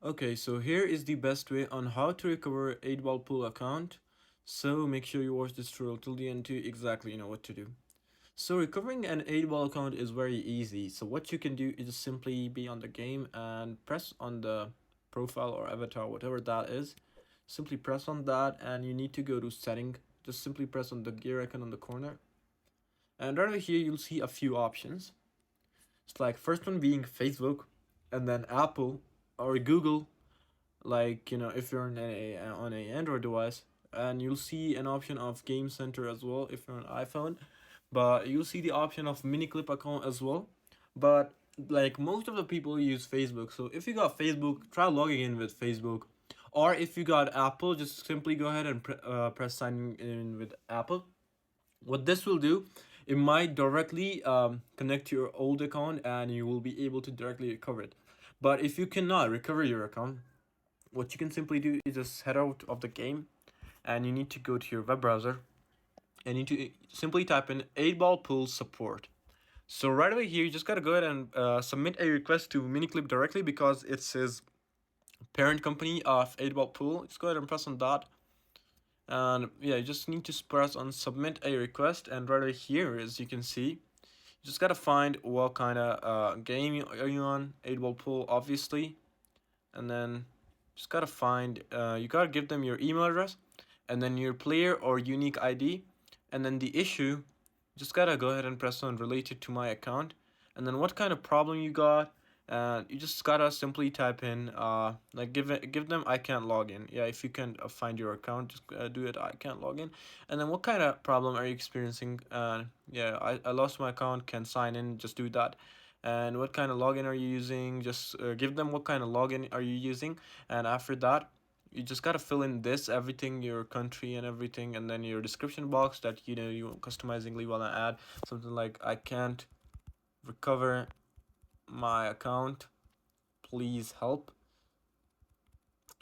Okay, so here is the best way on how to recover 8-ball pool account. So make sure you watch this tutorial till the end to exactly know what to do. So recovering an 8-ball account is very easy. So what you can do is just simply be on the game and press on the profile or avatar, whatever that is. Simply press on that and you need to go to setting. Just simply press on the gear icon on the corner. And right over here, you'll see a few options. It's like first one being Facebook, and then Apple or Google, like if you're on a Android device, and you'll see an option of Game Center as well if you're on iPhone, but you'll see the option of Miniclip account as well. But like most of the people use Facebook, so if you got Facebook, try logging in with Facebook, or if you got Apple, just simply go ahead and press sign in with Apple. What this will do, it might directly connect to your old account and you will be able to directly recover it. But if you cannot recover your account, what you can simply do is just head out of the game and you need to go to your web browser and you need to simply type in 8-ball pool support. So right away here, you just gotta go ahead and submit a request to Miniclip directly because it's his parent company of 8-ball pool. Just go ahead and press on that. And yeah, you just need to press on submit a request, and right here, as you can see, you just gotta find what kind of game are you on. 8-ball pool, obviously, and then just gotta find you gotta give them your email address and then your player or unique ID, and then the issue, just gotta go ahead and press on related to my account, and then what kind of problem you got, and you just gotta simply type in like give them I can't log in. Yeah, if you can find your account, just do it I can't log in, and then what kind of problem are you experiencing. Yeah, I lost my account, can sign in, just do that. And what kind of login are you using, just give them what kind of login are you using, and after that you just gotta fill in this everything, your country and everything, and then your description box that you customizingly wanna add something like I can't recover my account, please help.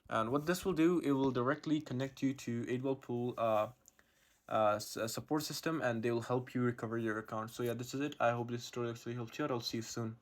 And what this will do, it will directly connect you to 8-ball pool support system, and they will help you recover your account. So yeah, this is it. I hope this tutorial actually helped you out. I'll see you soon.